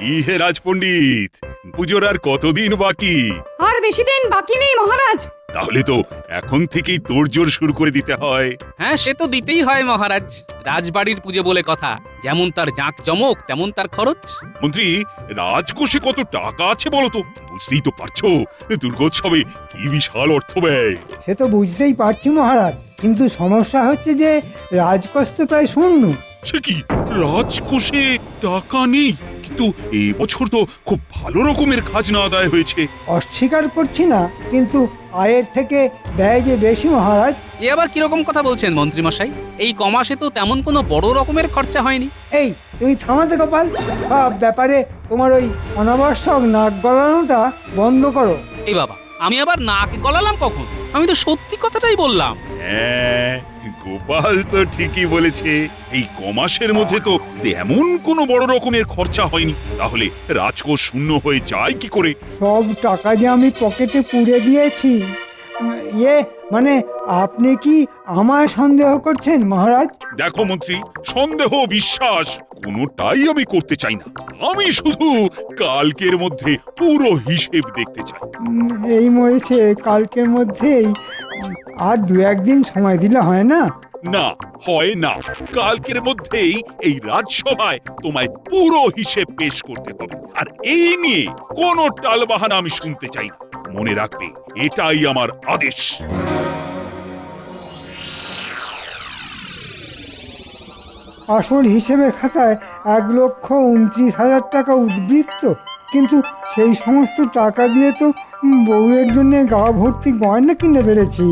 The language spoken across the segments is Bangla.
কি হে রাজপণ্ডিত, পুজোর আর কতদিন বাকি? আর বেশি দিন বাকি নেই মহারাজ। তাহলে তো এখন থেকেই তোড়জোড় শুরু করে দিতে হয়। হ্যাঁ, সে তো দিতেই হয় মহারাজ। রাজবাড়ির পুজো বলে কথা, যেমন তার জাঁকজমক তেমন তার খরচ। মন্ত্রী, রাজকোষে কত টাকা আছে বলো তো? বুঝতেই তো পারছো দুর্গোৎসবে কি বিশাল অর্থ ব্যয়। সে তো বুঝতেই পারছি মহারাজ, কিন্তু সমস্যা হচ্ছে যে রাজকোষ তো প্রায় শূন্য। সে কি, রাজকোষে টাকা নেই? কিন্তু এবছর তো খুব ভালো রকমের খাজনা আদায় হয়েছে। অস্বীকার করছি না, কিন্তু আয়ের থেকে ব্যয় যে বেশি মহারাজ। এ আবার কিরকম কথা বলছেন মন্ত্রীমশাই? এই কমাসে তো তেমন কোনো বড় রকমের খরচা হয়নি। এই তুমি থামাতে গোপাল, সব ব্যাপারে তোমার ওই অনাবশ্যক নাক গলানোটা বন্ধ করো। এই বাবা, আমি আবার নাক গলালাম কখন? আমি তো সত্যি কথাটাই বললাম। হ্যাঁ, গোপাল তো ঠিকই বলেছে। এই কমাসের মধ্যে তো এমন কোনো বড় রকমের খরচা হয়নি, তাহলে রাজকোষ শূন্য হয়ে যায় কি করে? সব টাকা যে আমি পকেটে পুড়ে দিয়েছি। মানে আপনি কি আমায় সন্দেহ করছেন মহারাজ? দেখো মন্ত্রী, সন্দেহ বিশ্বাস কোনোটাই আমি করতে চাই না। আমি শুধু কালকের মধ্যে পুরো হিসেব দেখতে চাই। এই মরেছে, কালকের মধ্যেই আর দু একদিন সময় দিলে হয় না? না, হয় না। কালকের মধ্যেই এই রাজসভায় তোমায় পুরো হিসেব পেশ করতে হবে, আর এই নিয়ে কোনো টালবাহানা আমি শুনতে চাই না। মনে রাখবে, এটাই আমার আদেশ। আসল হিসেবের খাতায় 1,29,000 টাকা উদ্বৃত্ত, কিন্তু সেই সমস্ত টাকা দিয়ে তো বউয়ের জন্য গা ভর্তি গয়না কিনে ফেলেছি।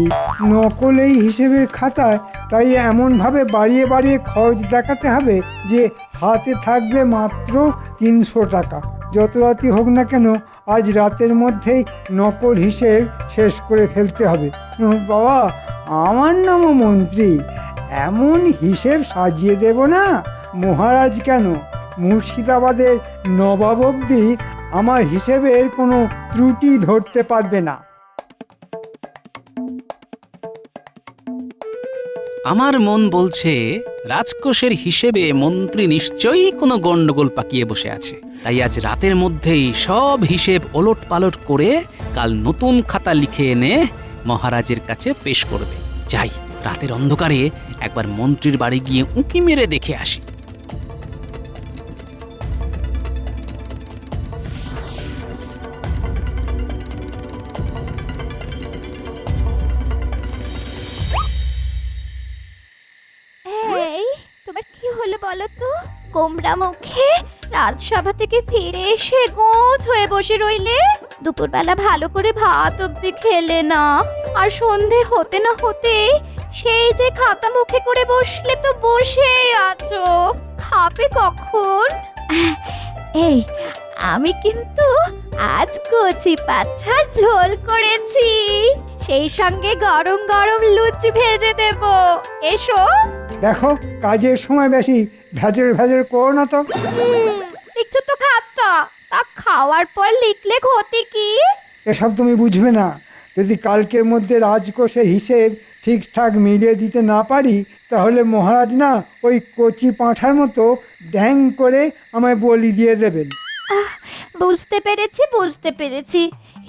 নকল এই হিসেবের খাতায় তাই এমনভাবে বাড়িয়ে বাড়িয়ে খরচ দেখাতে হবে যে হাতে থাকবে মাত্র 300 টাকা। যত রাতই হোক না কেন, আজ রাতের মধ্যেই নকল হিসেব শেষ করে ফেলতে হবে। বাবা, আমার নামও মন্ত্রী, এমন হিসেব সাজিয়ে দেব না, মহারাজ কেন, মুর্শিদাবাদের নবাব অবধি আমার হিসেবের কোনো ত্রুটি ধরতে পারবে না। আমার মন বলছে রাজকোষের হিসেবে মন্ত্রী নিশ্চয়ই কোনো গন্ডগোল পাকিয়ে বসে আছে। তাই আজ রাতের মধ্যেই সব হিসেব ওলট পালট করে কাল নতুন খাতা লিখে এনে মহারাজের কাছে পেশ করবে। যাই, রাতের অন্ধকারে একবার মন্ত্রীর বাড়ি গিয়ে উঁকি মেরে দেখে আসি। এই তোমার কি হলো বলো তো? গোমরা মুখে রাজসভা থেকে ফিরে এসে গোছ হয়ে বসে রইলে, দুপুরবেলা ভালো করে ভাত অব্দি খেলে না, আর সন্ধে হতে না হতে সেই যে খাতা মুখে করে বসলে তো বসেই আছো, খাবে কখন? এই আমি কিন্তু আজ কচি পাঁঠার ঝোল করেছি, সেই সঙ্গে গরম গরম লুচি ভেজে দেব, এসো। দেখো, কাজের সময় বেশি ভেজর ভেজর করো না তো। লিখছো তো খাতা, তা খাওয়ার পর লিখলে ক্ষতি কি? এসব তুমি বুঝবে না। যদি কালকের মধ্যে রাজকোষের হিসেব ঠিকঠাক মিলিয়ে দিতে না পারি, তাহলে মহারাজ না ওই কচি পাঁঠার মতো ড্যাং করে আমায় বলি দিয়ে দেবেন। বুঝতে পেরেছি বুঝতে পেরেছি,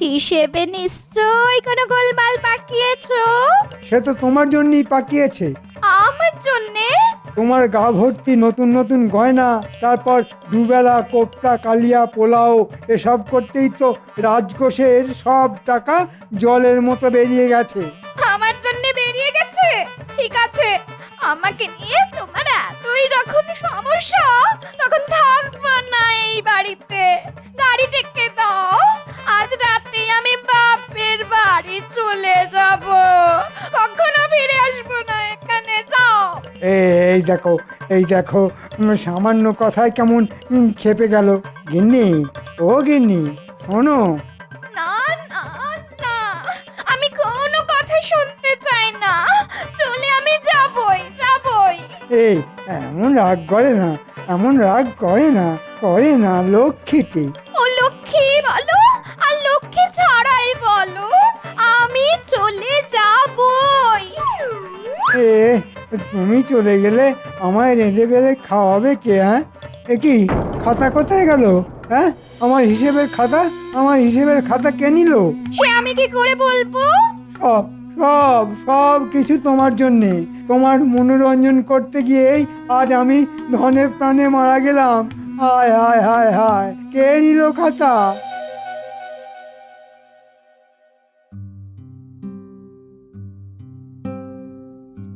হিসেবে নিশ্চয়ই কোনো গোলমাল পাকিয়েছো। সে তো তোমার জন্যই পাকিয়েছে। আমার জন্যে? তোমার গা ভর্তি নতুন নতুন গয়না, তারপর দুবেলা কোপ্তা কালিয়া পোলাও, এসব করতেই তো রাজকোষের সব টাকা জলের মতো বেরিয়ে গেছে। আমার জন্যে বেরিয়ে গেছে? ঠিক আছে, আমাকে নিয়ে তোমার এতই যখন সমস্যা, তখন থাকবো না এই বাড়িতে। গাড়ি ডেকে দাও, আজ রাতে আমি বাপের বাড়ি চলে যাব, কখনো ফিরে আসবো না এখানে। যাও। এই দেখো, এই দেখো, সামান্য কথায় কেমন খেপে গেল। গিন্নি, ও গিন্নি, শোনো। না না না, আমি কোনো কথা শুনতে চাই না, চলে আমি যাবই যাবই। এই এমন রাগ করে না, এমন রাগ করে না, করে না লক্ষ্মীটি। ও লক্ষ্মী বলো আর লক্ষ্মী ছাড়াই বলো, আমি চলে যাবই। তুমি চলে গেলে আমায় রেঁধে বেড়ে খাওয়াবে কে? হ্যাঁ, এ কি খাতা কোথায় গেল? হ্যাঁ, আমার হিসেবের খাতা কে নিল? সে আমি কি করে বলবো? সব সব সব কিছু তোমার জন্যে। তোমার মনোরঞ্জন করতে গিয়েই আজ আমি ধনের প্রাণে মারা গেলাম। হায় হায় হায় হায়, কে নিল খাতা?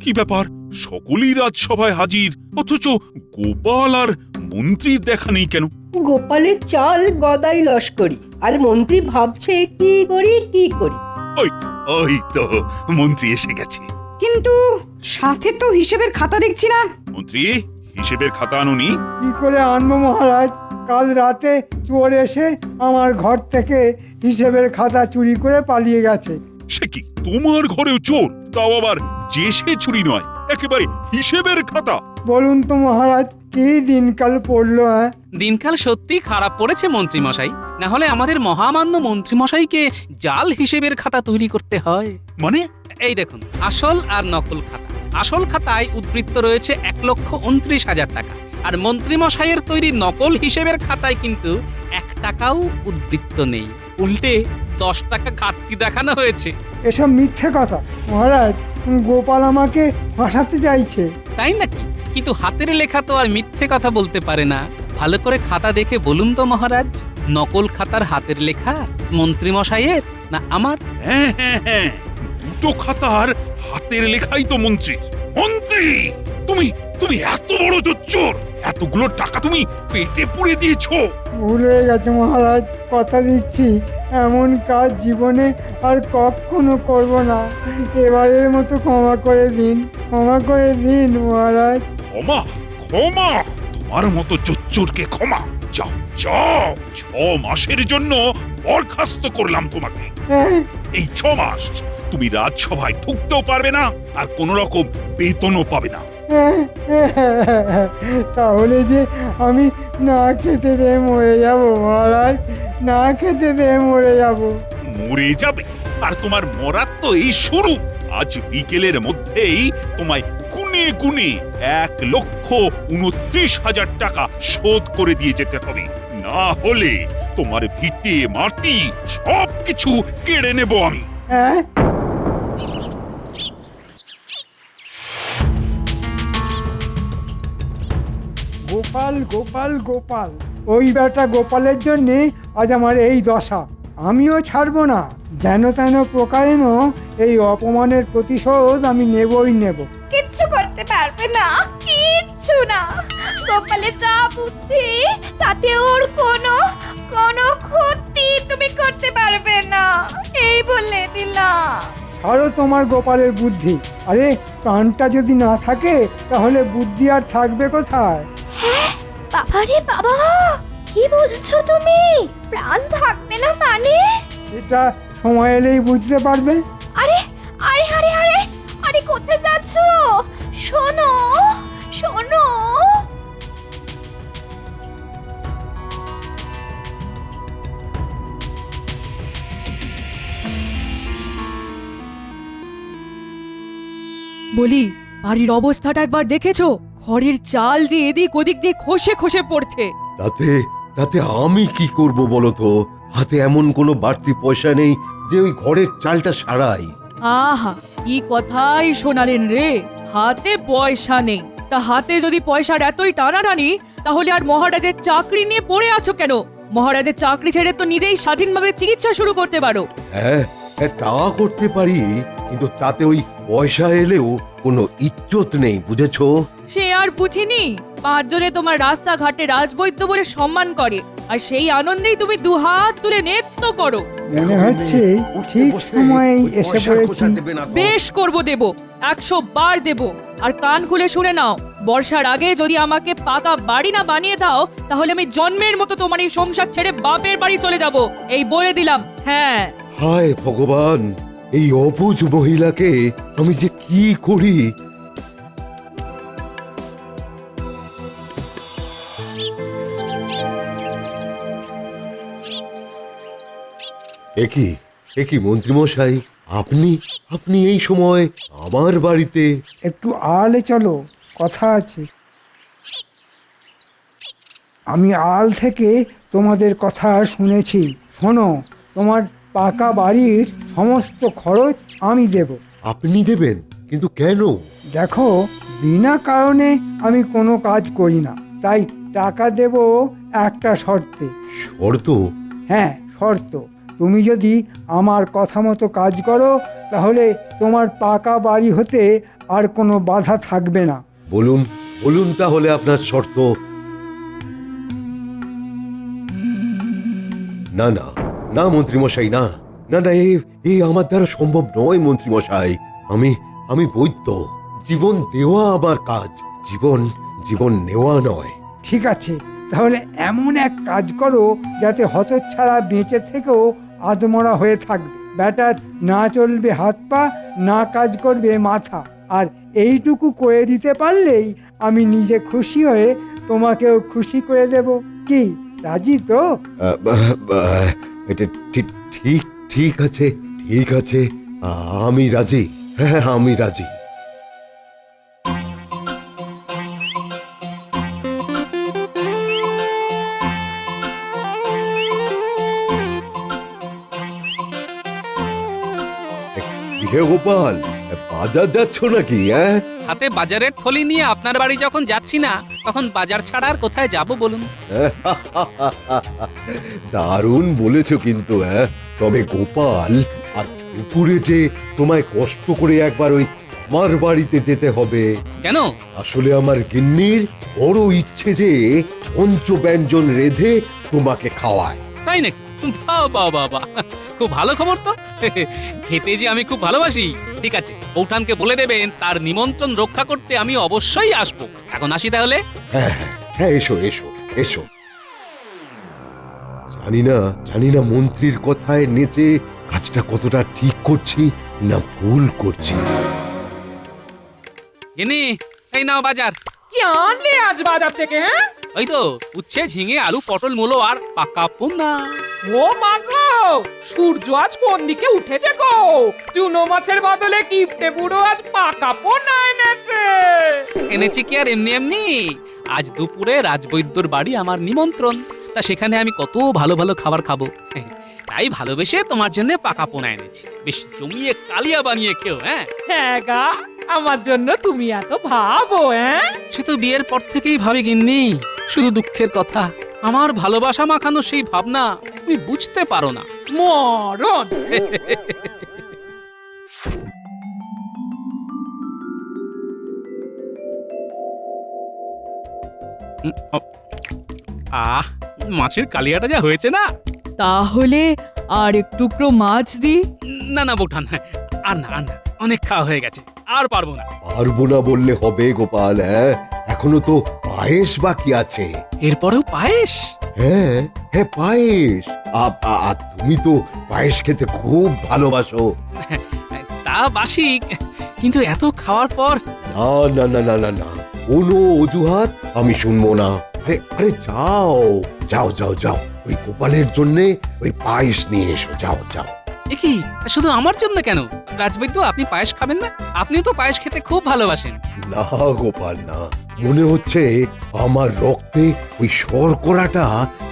কি ব্যাপার, সকলেই রাজসভায় হাজির, অথচ গোপাল আর মন্ত্রীর দেখা নেই কেন? গোপালের চাল গদাই লস্করি, আর মন্ত্রী ভাবছে কি করি কি করি। ওই তো মন্ত্রী এসে গেছে। কিন্তু সাথে তো হিসেবের খাতা দেখছি না। মন্ত্রী, হিসেবের খাতা আনুনি? কি করে আনবো মহারাজ? কাল রাতে চোর এসে আমার ঘর থেকে হিসেবের খাতা চুরি করে পালিয়ে গেছে। সে কি, তোমার ঘরেও চোর? তাও আবার যে সে চুরি নয়, একেবারে হিসেবের খাতা। বলুন তো মহারাজ, কি দিনকাল পড়লো? হ্যাঁ, দিনকাল সত্যি খারাপ পড়েছে মন্ত্রী মশাই, না হলে আমাদের মহামান্য মন্ত্রী মশাইকে জাল হিসেবের খাতা তৈরি করতে হয়। মানে? এই দেখুন, আসল আর নকল খাতা। আসল খাতায় উদ্বৃত্ত রয়েছে 1,29,000 টাকা, আর মন্ত্রী মশাইয়ের তৈরি নকল হিসেবের খাতায় কিন্তু 1 টাকাও উদ্বৃত্ত নেই, উল্টে 10 টাকা ঘাটতি দেখানো হয়েছে। এসব মিথ্যে কথা মহারাজ। গোপাল আমাকে ফাঁসাতে চাইছে। তাই নাকি? কিন্তু হাতের লেখা তো আর মিথ্যে কথা বলতে পারে না। ভালো করে খাতা দেখে বলুন তো মহারাজ, নকল খাতার হাতের লেখা মন্ত্রী মশাইয়ের না আমার? হ্যাঁ হ্যাঁ হ্যাঁ, দুটো খাতার হাতের লেখাই তো মন্ত্রীর। মন্ত্রী, তুমি তুমি এত বড় জোচ্চোর! এতগুলো টাকা তুমি পেটে পুড়ে দিয়েছো। ভুল হয়ে গেছে মহারাজ, কথা দিচ্ছি এমন কাজ জীবনে আর কখনো করব না। এবারের মতো ক্ষমা করে দিন, ক্ষমা করে দিন মহারাজ। ক্ষমা? ক্ষমা? তোমার মতো জোচ্চোরকে ক্ষমা? যাও যাও, 6 মাসের জন্য বরখাস্ত করলাম তোমাকে। হ্যাঁ, এই 6 মাস তুমি রাজসভায় ঢুকতেও পারবে না, আর কোনো রকম বেতনও পাবে না। তাহলে যে আমি না খেতে পেয়ে মরে যাব মহারাজ, না খেতে পেয়ে মরে যাব। মরে যাবে? আর তোমার মরার তো এই শুরু। আজ বিকেলের মধ্যেই তোমায় গুনে গুনে 1,29,000 টাকা শোধ করে দিয়ে যেতে হবে, না হলে তোমার ভিটে মাটি সবকিছু কেড়ে নেব আমি। হ্যাঁ, গোপাল গোপাল গোপাল, ওই বেটা গোপালের জন্যে আজ আমার এই দশা। আমিও ছাড়বো না, যেন তেন প্রকারেণ এই অপমানের প্রতিশোধ আমি নেবই নেব। কিচ্ছু করতে পারবে না, কিচ্ছু না। গোপালের যা বুদ্ধি, তাতে ওর কোনো ক্ষতি তুমি করতে পারবে না, এই বলে দিলাম। ছাড়ো তোমার গোপালের বুদ্ধি। আরে, প্রাণটা যদি না থাকে তাহলে বুদ্ধি আর থাকবে কোথায়? বাবারে বাবা, কি বলছো তুমি? প্রাণ থাকবে না মানে? এটা সময় এলেই বুঝতে পারবে। আরে আরে আরে আরে আরে, কোথায় যাচ্ছো? শোনো শোনো। বলি, বাড়ির অবস্থাটা একবার দেখেছো? ঘরের চাল যে এদিক ওদিক দিয়ে খসে খসে পড়ছে। তাতে তাতে আমি কি করব বলো তো? হাতে এমন কোনো বাড়তি পয়সা নেই যে ওই ঘরের চালটা সারাই। আহা, কি কথাই শোনালেন রে! হাতে পয়সা নেই, তা হাতে যদি পয়সার এতই টানাটানি, তাহলে আর মহারাজের চাকরি নিয়ে পড়ে আছো কেন? মহারাজের চাকরি ছেড়ে তো নিজেই স্বাধীনভাবে চিকিৎসা শুরু করতে পারো। হ্যাঁ হ্যাঁ, তা করতে পারি, কিন্তু তাতে ওই পয়সা এলেও কোনো ইজ্জত নেই, বুঝেছো? সে আর বুঝিনি। 5 জনে তোমার রাস্তাঘাটে রাজবৈদ্য বলে সম্মান করে, আর সেই আনন্দেই তুমি দুহাত তুলে নৃত্য করো। মনে হচ্ছে ঠিক সময়ে এসে পড়েছি। বেশ করব, দেব, 100 বার দেব। আর কান খুলে শুনে নাও, বর্ষার আগে যদি আমাকে পাকা বাড়ি না বানিয়ে দাও, তাহলে আমি জন্মের মতো তোমার এই সংসার ছেড়ে বাপের বাড়ি চলে যাব, এই বলে দিলাম। হ্যাঁ। হায় ভগবান, এই অবুঝ মহিলাকে আমি যে কি করি! একি একি মন্ত্রীমশাই, আপনি আপনি এই সময় আমার বাড়িতে? একটু আড়ালে চলো, কথা আছে। আমি আল থেকে তোমাদের কথা শুনেছি। শোনো, তোমার পাকা বাড়ির সমস্ত খরচ আমি দেব। আপনি দেবেন? কিন্তু কেন? দেখো, বিনা কারণে আমি কোনো কাজ করি না, তাই টাকা দেব একটা শর্তে। শর্ত? হ্যাঁ, শর্ত। তুমি যদি আমার কথা মতো কাজ করো তাহলে তোমার পাকা বাড়ি হতে আর কোনো বাধা থাকবে না। বলুন বলুন তাহলে আপনার শর্ত। না না না মন্ত্রীমশাই, না না না, এই আমার দ্বারা সম্ভব নয় মন্ত্রীমশাই। আমি বৈদ্য, জীবন দেওয়া আমার কাজ, জীবন নেওয়া নয়। ঠিক আছে, তাহলে এমন এক কাজ করো যাতে হতচ্ছাড়া বেঁচে থেকেও আদমরা হয়ে থাকবে। ব্যাটার না চলবে হাত পা, না কাজ করবে মাথা, আর এইটুকু করে দিতে পারলেই আমি নিজে খুশি হয়ে তোমাকেও খুশি করে দেব। কি, রাজি তো? এটা ঠিক ঠিক ঠিক আছে, ঠিক আছে, আমি রাজি। হ্যাঁ, আমি রাজি। হে গোপাল, বাজার যাচ্ছ নাকি? হ্যাঁ, হাতে বাজারের থলি নিয়ে আপনার বাড়ি যখন যাচ্ছি না, তখন বাজার ছাড়া আর কোথায় যাব বলুন? দারুণ বলেছো কিন্তু। হ্যাঁ, তবে গোপাল, আজ দুপুরে যে তোমায় কষ্ট করে একবার ওই আমার বাড়িতে যেতে হবে। কেন? আসলে আমার গিন্নির বড় ইচ্ছে যে পঞ্চব্যঞ্জন রেঁধে তোমাকে খাওয়ায়। তাই নাকি? বাবা বাবা, খুব ভালো খবর তো। খেতে যে আমি খুব ভালোবাসি। ঠিক আছে, বৌঠানকে বলে দেবেন তার নিমন্ত্রণ রক্ষা করতে আমি অবশ্যই আসবো। এখন আসি তাহলে। হ্যাঁ হ্যাঁ, এসো এসো এসো। জানি না মন্ত্রীর কথায় নেচে কাজটা কতটা ঠিক করছি না ভুল করছি। গিন্নি, এই নাও বাজার। কি আনলে আজ বাজার থেকে? হ্যাঁ, ওই তো উচ্ছে, ঝিঙে, আলু, পটল, মূলো আর পাকা পোনা। ও মা গো, সূর্য আজ কোন দিকে উঠেছে গো? চুনো মাছের বদলে কিপটে বুড়ো আজ পাকা পোনা এনেছে। এনেছি কি আর এমনি এমনি? আজ দুপুরে রাজবৈদ্যর বাড়ি আমার নিমন্ত্রণ, তা সেখানে আমি কত ভালো ভালো খাবার খাবো। তাই ভালোবেসে তোমার জন্য পাকা পোনা এনেছি। বেশ জমিয়ে কালিয়া বানিয়ে খেও। হ্যাঁ হ্যাঁ গা, আমার জন্য তুমি এত ভাবো? হ্যাঁ, সে তো বিয়ের পর থেকেই ভাবি গিন্নি। শুধু দুঃখের কথা, আমার ভালোবাসা মাখানো সেই ভাবনা তুমি বুঝতে পারো না। মরণ। আহ, মাছের কালিয়াটা যা হয়েছে না। তাহলে আর এক টুকরো মাছ দি? না না বৌঠান, আর না আর না, অনেক খাওয়া হয়ে গেছে, আর পারবো না। পারবো না বললে হবে গোপাল? হ্যাঁ, এখনো তো পায়েস বাকি আছে। এরপরেও পায়েস? হ্যাঁ হ্যাঁ, পায়েস। তুমি তো পায়েস খেতে খুব ভালোবাসো। তা বাসি, কিন্তু এত খাওয়ার পর। না না না না না না, কোনো অজুহাত আমি শুনবো না। আরে আরে, যাও যাও যাও যাও, ওই গোপালের জন্যে ওই পায়েস নিয়ে এসো। যাও যাও। এ কি, শুধু আমার জন্য কেন? রাজবৈদ্য, আপনি পায়েস খাবেন না? আপনিও তো পায়েস খেতে খুব ভালোবাসেন। না গোপাল, না, মনে হচ্ছে আমার রক্তে ওই শর্করাটা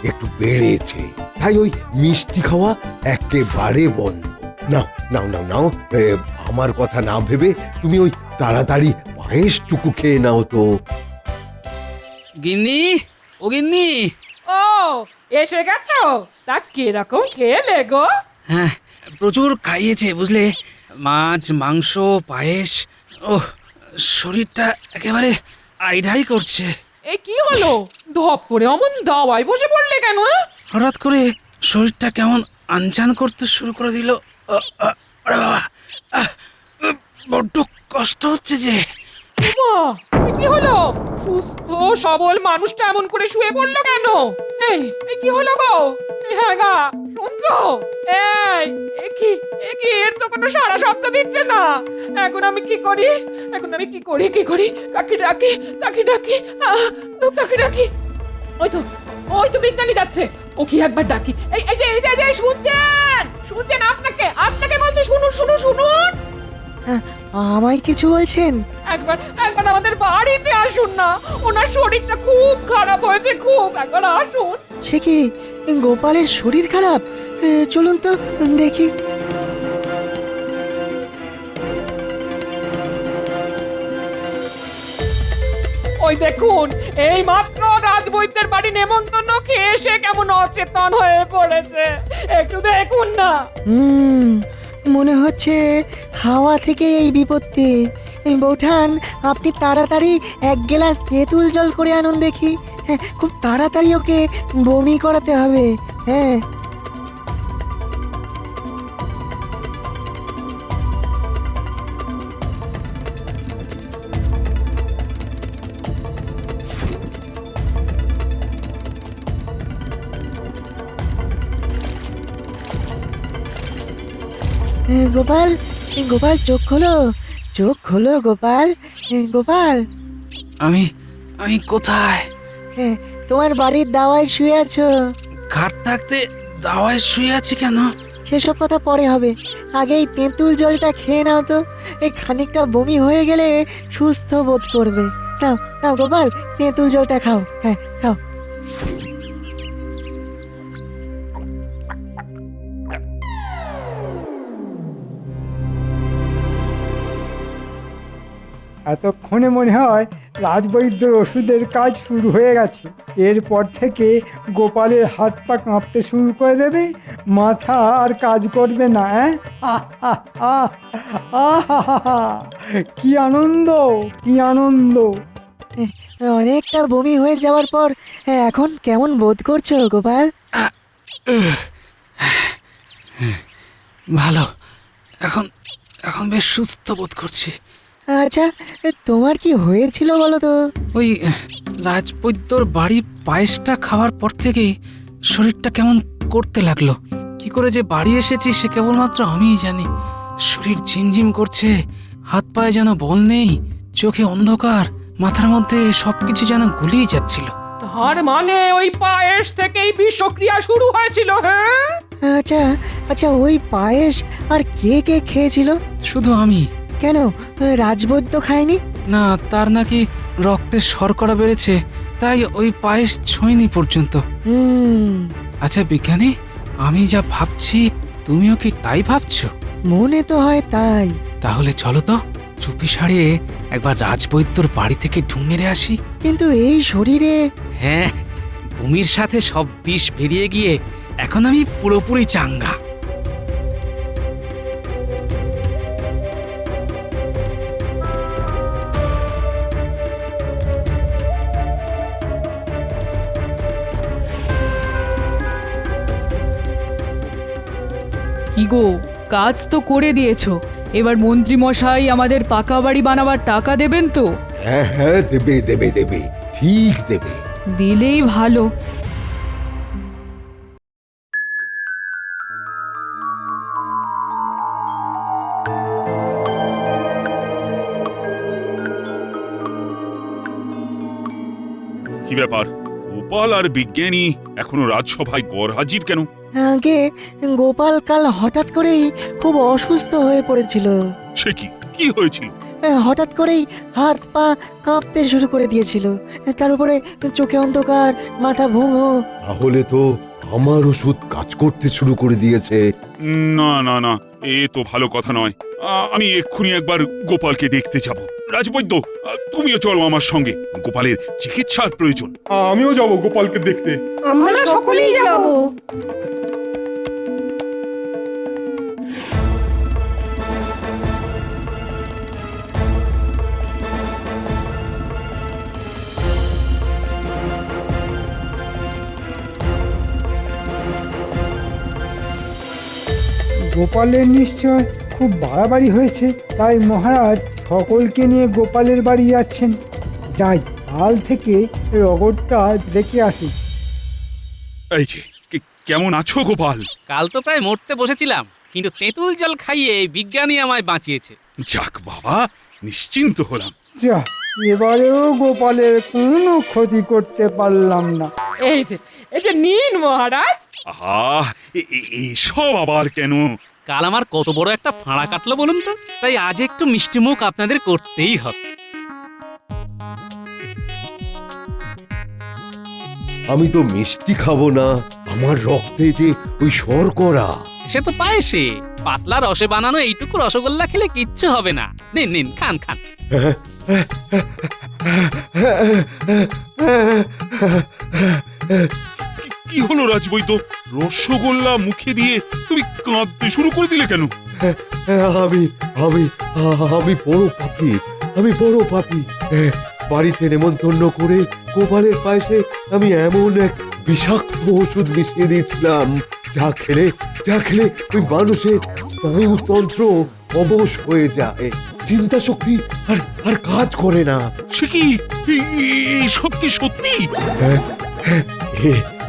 একটু বেড়েছে, তাই ওই মিষ্টি খাওয়া একেবারে বন্ধ। নাও নাও নাও নাও, আমার কথা না ভেবে তুমি ওই তাড়াতাড়ি পায়েসটুকু খেয়ে নাও তো। গিন্নি, ও গিন্নি। ও, এসে গেছো? তা কিরকম খেলে গো? হ্যাঁ, প্রচুর খাইয়েছে বুঝলে, মাছ, মাংস, পায়েস। ওহ, শরীরটা একেবারে আইঢাই করছে। এ কি হলো? ধপ করে অমন দাওয়ায় বসে পড়লে কেন? হঠাৎ করে শরীরটা কেমন আনচান করতে শুরু করে দিল। আরে বাবা, বড্ড কষ্ট হচ্ছে যে। মা, এ কি হলো? সুস্থ সবল মানুষটা এমন করে শুয়ে পড়লো কেন? এই এ কি হলো গো? হ্যাঁ গা, শুনছো? এ কি এর তো কোনো সারা শব্দ দিচ্ছে না। এখন আমি কি করি? কি করি? কাকে ডাকি? কাকে ডাকি? ওই তো বিজ্ঞানী যাচ্ছে। ও কি একবার ডাকি? এই যে শুনছেন? আপনাকে বলছে, শুনুন। আমায় কিছু বলছেন? একবার একবার আমাদের বাড়িতে আসুন না, ওনার শরীরটা খুব খারাপ হয়েছে, খুব, একবার আসুন। সে কি গোপালের শরীর খারাপ? চলুন তো দেখি। ওই দেখুন, এই মাত্র রাজবৈদ্যের বাড়ি নেমন্তন্ন খেয়ে এসে কেমন অচেতন হয়ে পড়েছে, একটু দেখুন না। মনে হচ্ছে খাওয়া থেকে এই বিপত্তি। বৌঠান, আপনি তাড়াতাড়ি এক গ্লাস তেঁতুল জল করে আনুন দেখি। হ্যাঁ, খুব তাড়াতাড়ি ওকে বমি করাতে হবে। হ্যাঁ। গোপাল, গোপাল চোখ খোলো, চোখ খোলো গোপাল। গোপাল, আমি আমি কোথায়? তোমার বাড়ির দাওয়ায় শুয়ে আছো। ঘাট থাকতে দাওয়ায় শুয়ে আছি কেন? সেসব কথা পরে হবে, আগে এই তেঁতুল জলটা খেয়ে নাও তো। এই খানিকটা বমি হয়ে গেলে সুস্থ বোধ করবে। নাও নাও গোপাল, তেঁতুল জলটা খাও। হ্যাঁ, খাও। এতক্ষণে মনে হয় রাজবৈদ্যর ওষুধের কাজ শুরু হয়ে গেছে। এরপর থেকে গোপালের হাত পা কাঁপতে শুরু করে দেবে, মাথা আর কাজ করবে না। কি আনন্দ, কি আনন্দ! অনেকটা বমি হয়ে যাওয়ার পর এখন কেমন বোধ করছো গোপাল? ভালো, এখন এখন বেশ সুস্থ বোধ করছি। আচ্ছা, তোমার কি হয়েছিল বলো তো? ওই রাজবৈদ্যর বাড়ি পায়েসটা খাওয়ার পর থেকেই শরীরটা কেমন করতে লাগলো। কি করে যে বাড়ি এসেছি সে কেবলমাত্র আমিই জানি। শরীর ঝিমঝিম করছে, হাত পায়ে যেন বল নেই, চোখে অন্ধকার, মাথার মধ্যে সবকিছু যেন গুলিয়ে যাচ্ছিল। তার মানে ওই পায়েস থেকেই বিষক্রিয়া শুরু হয়েছিল? হ্যাঁ, আচ্ছা আচ্ছা, ওই পায়েস আর কে কে খেয়েছিল? শুধু আমি। কেন, রাজবৈদ্য খায়নি? না, তার নাকি রক্তে শর্করা বেড়েছে, তাই ওই পায়েস ছোঁয়নি পর্যন্ত। আচ্ছা বিজ্ঞানী, আমি যা ভাবছি তুমিও কি তাই ভাবছো? মনে তো হয় তাই। তাহলে চলো তো চুপি সারে একবার রাজবৈদ্যর বাড়ি থেকে ঢুঁ মেরে আসি। কিন্তু এই শরীরে? হ্যাঁ, বমির সাথে সব বিষ বেরিয়ে গিয়ে এখন আমি পুরোপুরি চাঙ্গা। কি গো, কাজ তো করে দিয়েছো, এবার মন্ত্রী মশাই আমাদের পাকা বাড়ি বানাবার টাকা দেবেন তো? হ্যাঁ হ্যাঁ, দেবে দেবে দেবে, ঠিক দেবে। দিলেই ভালো। কি ব্যাপার, গোপাল আর বিজ্ঞানী এখনো রাজসভায় গরহাজির কেন? আগে গোপাল কাল হঠাৎ করেই খুব অসুস্থ হয়ে পড়েছিল। সে কি, কি হয়েছিল? হঠাৎ করেই হাত পা কাঁপতে শুরু করে দিয়েছিল, তার উপরে চোখে অন্ধকার, মাথা ভুঙো। তাহলে তো আমার ওষুধ কাজ করতে শুরু করে দিয়েছে। না না না, এ তো ভালো কথা নয়। আমি এক্ষুনি একবার গোপালকে দেখতে যাব। রাজবৈদ্য, তুমিও চলো আমার সঙ্গে, গোপালের চিকিৎসার প্রয়োজন। আমিও যাব গোপালকে দেখতে। আমরা সকলেই যাব। গোপালের নিশ্চয় খুব বাড়াবাড়ি হয়েছে, তাই মহারাজ সকলকে নিয়ে গোপালের বাড়ি যাচ্ছেন। যাই, কাল থেকে রগরটা দেখে আসি। এই যে, কেমন আছো গোপাল? কাল তো প্রায় মরতে বসেছিলাম, কিন্তু তেঁতুল জল খাইয়ে বিজ্ঞানী আমায় বাঁচিয়েছে। যাক বাবা, নিশ্চিন্ত হলাম। যা, এবারেও গোপালের কোনো ক্ষতি করতে পারলাম না। এই যে নিন মহারাজ। আহা, এসব আবার কেন? কাল আমার কত বড় একটা ফাঁড়া কাটলো বলুন তো, তাই আজ একটু মিষ্টি মুখ আপনাদের করতেই হবে। আমি তো মিষ্টি খাবো না, আমার রক্তে যে ওই শর্করা। সে তো পায়েসে, পাতলা রসে বানানো এইটুকু রসগোল্লা খেলে কিচ্ছু হবে না। নিন নিন, খান খান। কি হলো রাজবৈদ্য, রসগোল্লা মুখে দিয়ে তুমি কাঁদতে শুরু করে দিলে কেন? আমি আমি আমি বড় পাপী, আমি বড় পাপী। বাড়িতে নেমন্তন্ন করে গোপালের পায়েসে আমি এমন এক বিষাক্ত ওষুধ মিশিয়ে দিয়েছিলাম, যা খেলে ওই মানুষের স্নায়ুতন্ত্র অবশ হয়ে যায়, চিন্তা শক্তি আর কাজ করে না। সে কি সব কি সত্যি?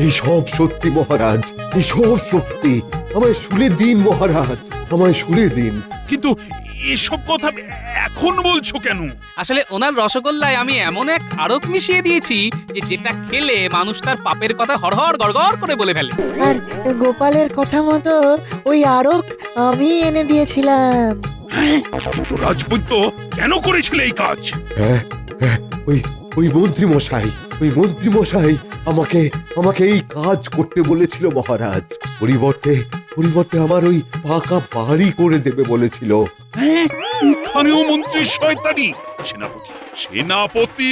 এই সব সত্যি মহারাজ, এই সব সত্যি। আমায় শুনে দিন মহারাজ, আমায় শুনে দিন। কিন্তু এসব কথা এখন বলছো কেন? আসলে ওনার রসগোল্লায় আমি এমন এক আড়ক মিশিয়ে দিয়েছি যে যেটা খেলে মানুষ তার পাপের কথা হড়হড় গড়গড় করে বলে ফেলে। আর গোপালের কথা মতো ওই আরক আমি এনে দিয়েছিলাম। কিন্তু রাজবৈদ্য কেন করেছিলে এই কাজ? ওই মন্ত্রী মশাই আমাকে এই কাজ করতে বলেছিল মহারাজ। পরিবর্তে আমার ওই পাকা বাড়ি করে দেবে বলেছিল। এখানেও মন্ত্রীর শয়তানি! সেনাপতি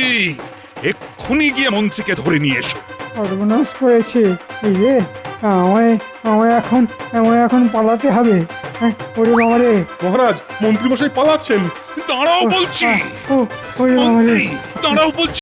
এক্ষুনি গিয়ে মন্ত্রীকে ধরে নিয়ে এসো। সর্বনাশ করেছে এই রে, আমায় এখন পালাতে হবে। ওরে বাবা রে, মহারাজ মন্ত্রীমশাই পালাচ্ছেন। দাঁড়াও বলছি, ওরে বাবা রে। মন্ত্রী দাঁড়াও বলছি।